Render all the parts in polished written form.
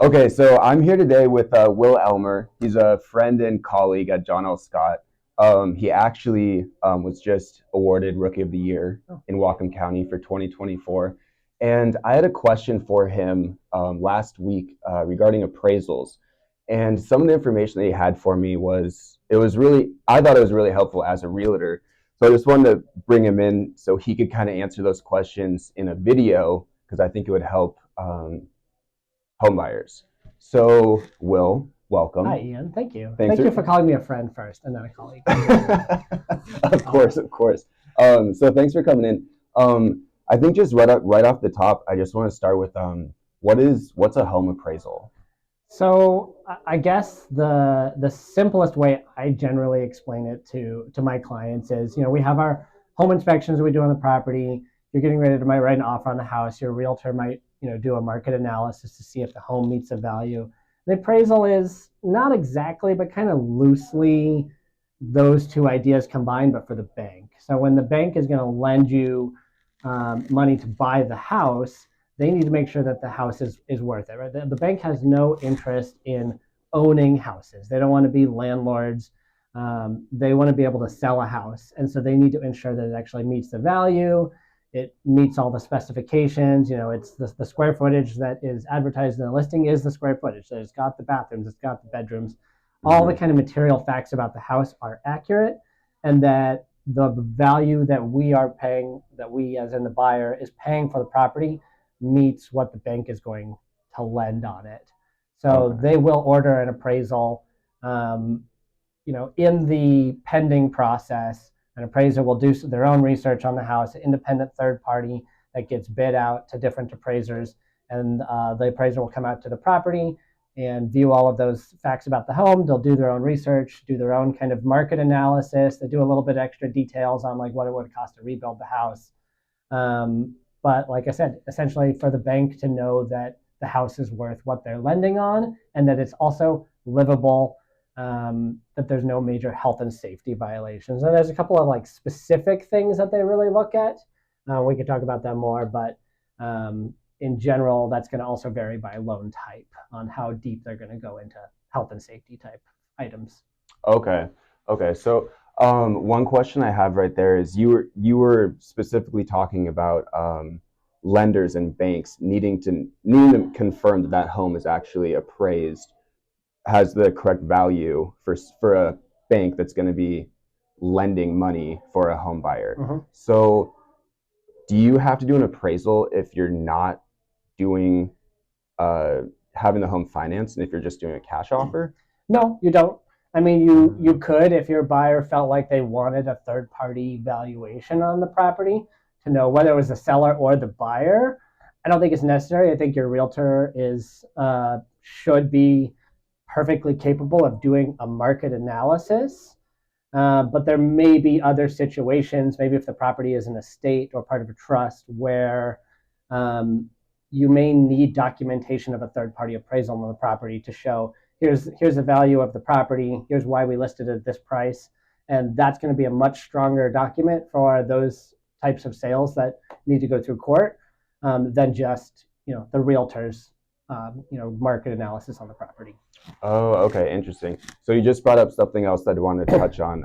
Okay, so I'm here today with Will Elmer. He's a friend and colleague at John L. Scott. He actually was just awarded Rookie of the Year Oh, in Whatcom County for 2024. And I had a question for him last week regarding appraisals. And some of the information that he had for me I thought it was really helpful as a realtor. So I just wanted to bring him in so he could kind of answer those questions in a video because I think it would help home buyers. So, Will, hi, welcome. Ian. Thank you. Thanks Thank for. you for calling me a friend first and then a colleague. Of course, of course. So thanks for coming in. I think just right off the top, I just want to start with what's a home appraisal? So I guess the simplest way I generally explain it to my clients is, we have our home inspections we do on the property. You're getting ready to might write an offer on the house. Your realtor might, do a market analysis to see if the home meets the value. The appraisal is not exactly, but kind of loosely those two ideas combined, but for the bank. So when the bank is going to lend you money to buy the house, they need to make sure that the house is worth it, right? The bank has no interest in owning houses. They don't want to be landlords. They want to be able to sell a house. And so they need to ensure that it actually meets the value. It meets all the specifications. It's the square footage that is advertised in the listing is the square footage. So it's got the bathrooms, it's got the bedrooms. All the Mm-hmm. kind of material facts about the house are accurate, and that the value that we are paying, that we as in the buyer is paying for the property, meets what the bank is going to lend on it. So Okay. they will order an appraisal. In the pending process, an appraiser will do their own research on the house, an independent third party that gets bid out to different appraisers, and the appraiser will come out to the property and view all of those facts about the home. They'll do their own research, do their own kind of market analysis. They do a little bit extra details on like what it would cost to rebuild the house. But like I said, essentially for the bank to know that the house is worth what they're lending on and that it's also livable, that there's no major health and safety violations. And there's a couple of like specific things that they really look at. We could talk about that more, but in general, that's going to also vary by loan type on how deep they're going to go into health and safety type items. Okay. Okay. So, one question I have right there is you were specifically talking about lenders and banks needing to confirm that that home is actually appraised, has the correct value for a bank that's going to be lending money for a home buyer. Mhm. So, do you have to do an appraisal if you're not doing uh, having the home financed and if you're just doing a cash offer? No, you don't. I mean, you could if your buyer felt like they wanted a third party valuation on the property to know whether it was the seller or the buyer. I don't think it's necessary. I think your realtor is should be perfectly capable of doing a market analysis. But there may be other situations, maybe if the property is an estate or part of a trust, where um, you may need documentation of a third party appraisal on the property to show here's the value of the property, here's why we listed it at this price. And that's going to be a much stronger document for those types of sales that need to go through court, than just the realtor's market analysis on the property. Oh, okay, interesting. So you just brought up something else that I wanted to touch on.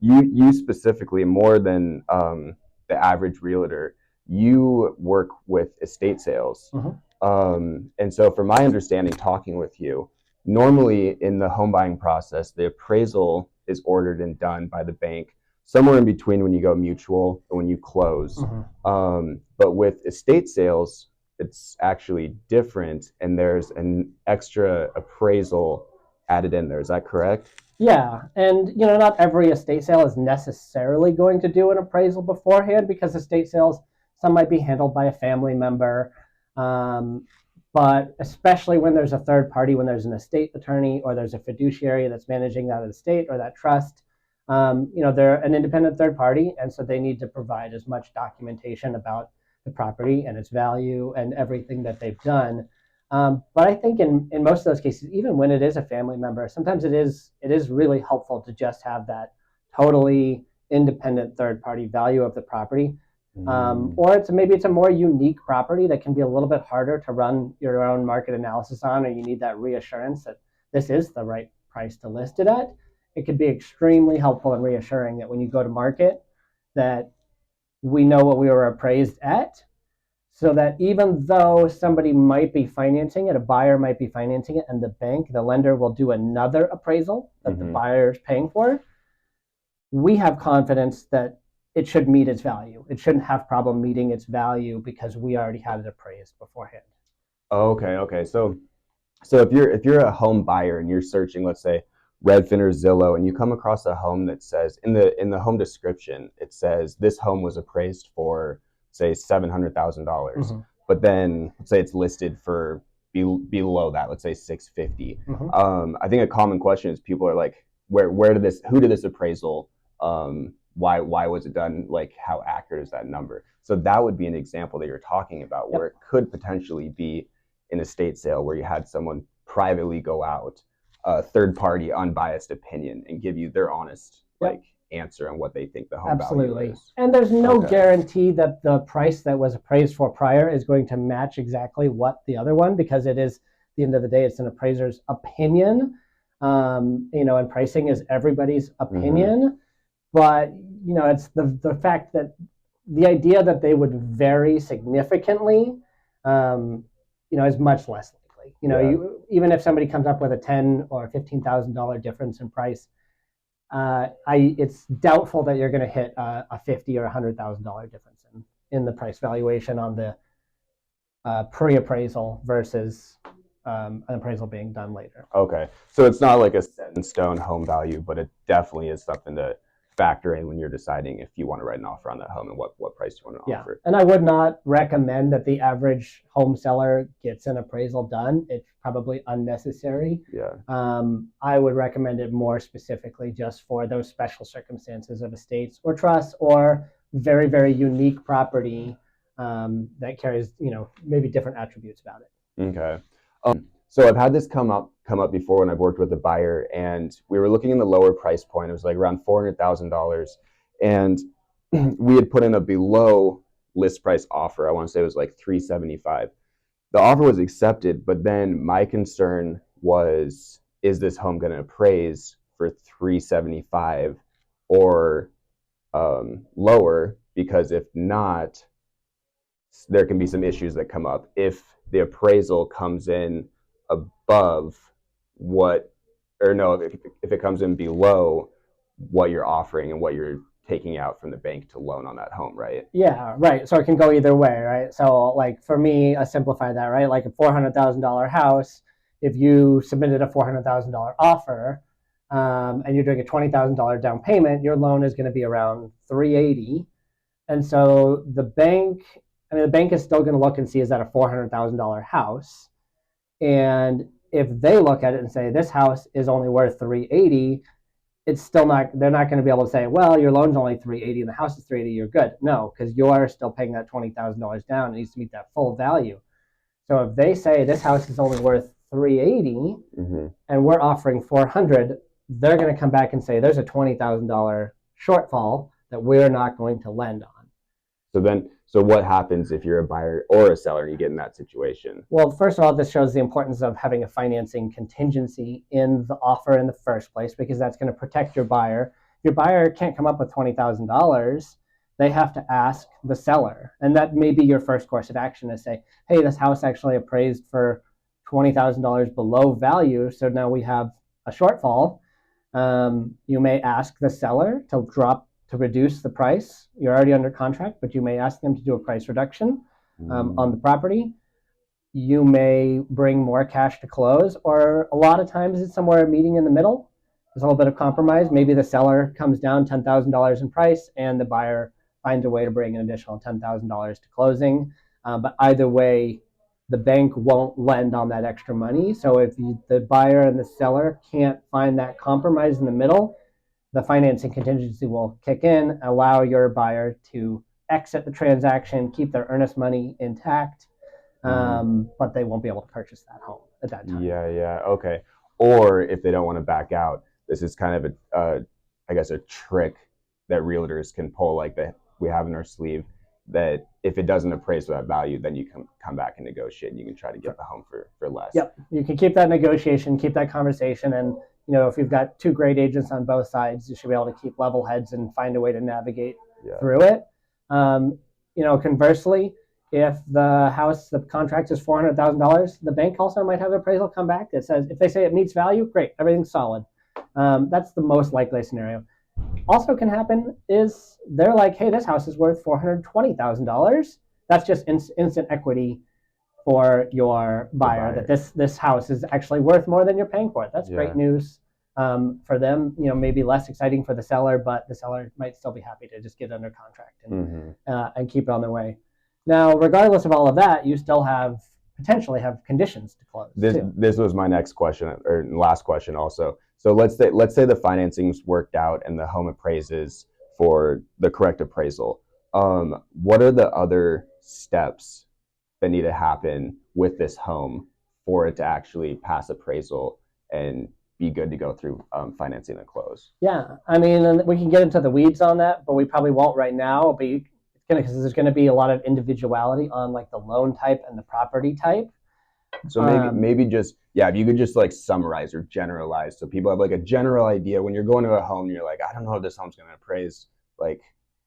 You specifically, more than the average realtor, you work with estate sales. Mhm. And so, from my understanding, talking with you, normally in the home buying process, the appraisal is ordered and done by the bank somewhere in between when you go mutual and when you close. Mhm. But with estate sales, it's actually different, and there's an extra appraisal added in there. Is that correct? Yeah, and not every estate sale is necessarily going to do an appraisal beforehand because estate sales, some might be handled by a family member, um, but especially when there's a third party, when there's an estate attorney or there's a fiduciary that's managing that estate or that trust, they're an independent third party, and so they need to provide as much documentation about the property and its value and everything that they've done. But I think in most of those cases, even when it is a family member, sometimes it is really helpful to just have that totally independent third party value of the property Or maybe it's a more unique property that can be a little bit harder to run your own market analysis on, or you need that reassurance that this is the right price to list it at. It could be extremely helpful and reassuring that when you go to market, that we know what we were appraised at, so that even though somebody might be financing it, a buyer might be financing it, and the lender will do another appraisal that the buyer is paying for, we have confidence that it should meet its value. It shouldn't have problem meeting its value because we already had it appraised beforehand. Okay. So if you're a home buyer and you're searching, let's say Redfin or Zillow, and you come across a home that says in the home description it says this home was appraised for say $700,000, but then let's say it's listed for below that, let's say 650. I think a common question is people are like, who did this appraisal? Why was it done? Like, how accurate is that number? So that would be an example that you're talking about, where it could potentially be an estate sale where you had someone privately go out, a third party unbiased opinion, and give you their honest answer on what they think the home value is. And there's no guarantee that the price that was appraised for prior is going to match exactly what the other one, because it is, at the end of the day, it's an appraiser's opinion. And pricing is everybody's opinion. But it's the fact that the idea that they would vary significantly, is much less likely. Even if somebody comes up with a $10,000 or $15,000 difference in price, it's doubtful that you're going to hit a $50,000 or $100,000 difference in the price valuation on the pre-appraisal versus an appraisal being done later. Okay, so it's not like a set in stone home value, but it definitely is something to factor in when you're deciding if you want to write an offer on that home and what price you want to offer. And I would not recommend that the average home seller gets an appraisal done. It's probably unnecessary. I would recommend it more specifically just for those special circumstances of estates or trusts or very, very unique property that carries, maybe different attributes about it. Okay. So I've had this come up before when I've worked with a buyer, and we were looking in the lower price point. It was like around $400,000, and we had put in a below list price offer. I want to say it was like $375,000. The offer was accepted, but then my concern was, is this home going to appraise for $375,000 or lower? Because if not, there can be some issues that come up if the appraisal comes in above if it comes in below what you're offering and what you're taking out from the bank to loan on that home, right? Yeah, right. So it can go either way, right? So like for me, I simplify that, right? Like a $400,000 house, if you submitted a $400,000 offer and you're doing a $20,000 down payment, your loan is going to be around $380,000. And so the bank is still going to look and see, is that a $400,000 house? And if they look at it and say, this house is only worth $380,000, they're not going to be able to say, well, your loan's only $380,000 and the house is $380,000, you're good. No, because you're still paying that $20,000 down. It needs to meet that full value. So if they say this house is only worth $380,000 and we're offering $400,000, they're going to come back and say, there's a $20,000 shortfall that we're not going to lend on. So what happens if you're a buyer or a seller and you get in that situation? Well, first of all, this shows the importance of having a financing contingency in the offer in the first place, because that's going to protect your buyer. If your buyer can't come up with $20,000, they have to ask the seller. And that may be your first course of action, to say, hey, this house actually appraised for $20,000 below value, so now we have a shortfall. You may ask the seller to reduce the price. You're already under contract, but you may ask them to do a price reduction on the property. You may bring more cash to close, or a lot of times it's somewhere meeting in the middle. There's a little bit of compromise. Maybe the seller comes down $10,000 in price and the buyer finds a way to bring an additional $10,000 to closing. But either way, the bank won't lend on that extra money. So if the buyer and the seller can't find that compromise in the middle, the financing contingency will kick in, allow your buyer to exit the transaction, keep their earnest money intact, but they won't be able to purchase that home at that time. Yeah, okay. Or if they don't want to back out, this is kind of a trick that realtors can pull, like that we have in our sleeve. that if it doesn't appraise for that value, then you can come back and negotiate, and you can try to get the home for less. Yep, you can keep that negotiation, keep that conversation, and if you've got two great agents on both sides, you should be able to keep level heads and find a way to navigate through it. Conversely, if the contract is $400,000, the bank also might have an appraisal come back that says, if they say it meets value, great, everything's solid. That's the most likely scenario. Also can happen is they're like, hey, this house is worth $420,000. That's just instant equity for your buyer, that this house is actually worth more than you're paying for it. That's great news for them. Maybe less exciting for the seller, but the seller might still be happy to just get under contract and keep it on their way. Now, regardless of all of that, you still potentially have conditions to close. This was my next question, or last question also. So let's say the financing's worked out and the home appraises for the correct appraisal. What are the other steps that need to happen with this home for it to actually pass appraisal and be good to go through financing and close? Yeah, I mean, we can get into the weeds on that, but we probably won't right now. Because there's going to be a lot of individuality on like the loan type and the property type. So maybe just, if you could just like summarize or generalize, so people have like a general idea when you're going to a home and you're like, I don't know if this home's going to appraise. Like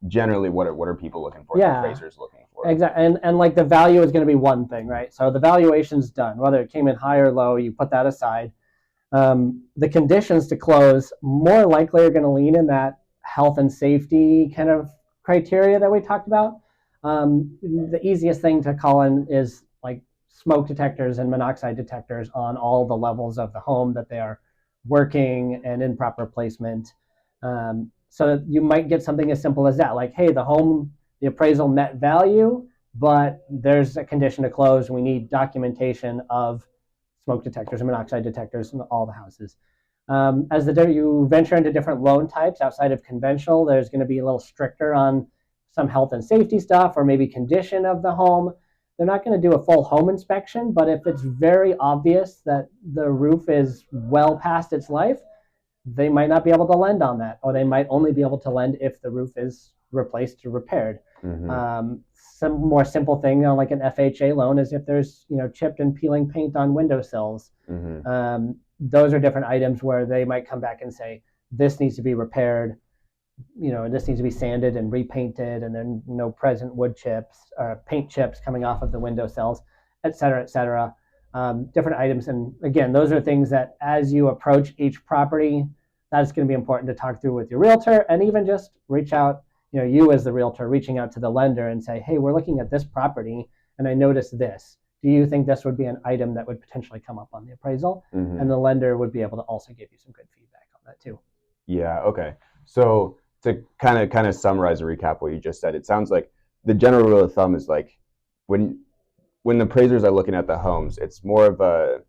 generally, what are people looking for? Yeah, the appraisers looking for? Exactly, and like the value is going to be one thing, right? So the valuation's done, whether it came in high or low, you put that aside. The conditions to close more likely are going to lean in that health and safety kind of criteria that we talked about. The easiest thing to call in is like smoke detectors and monoxide detectors on all the levels of the home that they are working and in proper placement. So you might get something as simple as that, like, hey, the appraisal met value, but there's a condition to close. We need documentation of smoke detectors and monoxide detectors in all the houses. As you venture into different loan types outside of conventional, there's going to be a little stricter on some health and safety stuff, or maybe condition of the home. They're not going to do a full home inspection, but if it's very obvious that the roof is well past its life, they might not be able to lend on that, or they might only be able to lend if the roof is replaced or repaired. Some more simple thing, like an FHA loan, is if there's chipped and peeling paint on windowsills. Those are different items where they might come back and say, this needs to be repaired, this needs to be sanded and repainted, and then no present wood chips or paint chips coming off of the windowsills, et cetera, et cetera. Different items. And again, those are things that as you approach each property, that's going to be important to talk through with your realtor, and even just reach out, you as the realtor reaching out to the lender and say, hey, we're looking at this property and I noticed this. Do you think this would be an item that would potentially come up on the appraisal? And the lender would be able to also give you some good feedback on that too. Yeah, okay. So to kind of summarize or recap what you just said, it sounds like the general rule of thumb is like when the appraisers are looking at the homes, it's more of a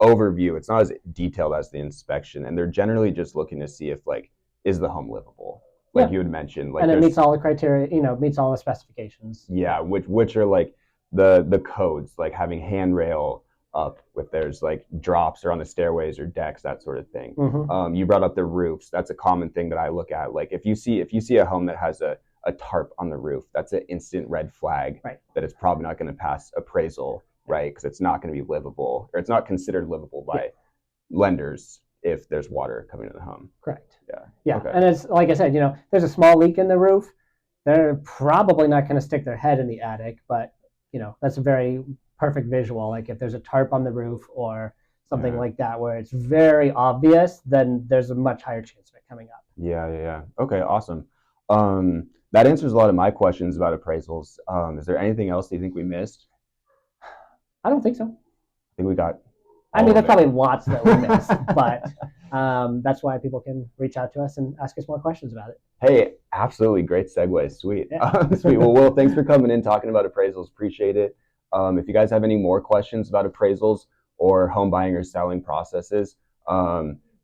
overview. It's not as detailed as the inspection, and they're generally just looking to see if like, is the home livable? Like you had mentioned, like, and it meets all the criteria, meets all the specifications. Yeah, which are like the codes, like having handrail up, if there's like drops or on the stairways or decks, that sort of thing. You brought up the roofs. That's a common thing that I look at. Like if you see a home that has a tarp on the roof, that's an instant red flag that it's probably not going to pass appraisal, right? Because it's not going to be livable, or it's not considered livable by lenders if there's water coming to the home. Correct. Yeah. Okay. And it's like I said, there's a small leak in the roof. They're probably not going to stick their head in the attic, but that's a very perfect visual. Like if there's a tarp on the roof or something like that, where it's very obvious, then there's a much higher chance of it coming up. Yeah. Okay, awesome. That answers a lot of my questions about appraisals. Is there anything else that you think we missed? I don't think so. I think we got. There's probably lots that we missed, but that's why people can reach out to us and ask us more questions about it. Hey, absolutely. Great segue. Sweet. Yeah. Sweet. Well, Will, thanks for coming in, talking about appraisals. Appreciate it. If you guys have any more questions about appraisals or home buying or selling processes,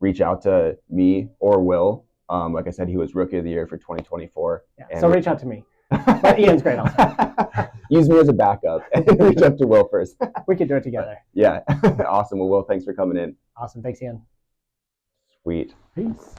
reach out to me or Will. Like I said, he was Rookie of the Year for 2024. Yeah, so reach out to me. But Ian's great also. Use me as a backup and reach out to Will first. We can do it together. Yeah. Awesome. Well, Will, thanks for coming in. Awesome. Thanks, Ian. Sweet. Peace.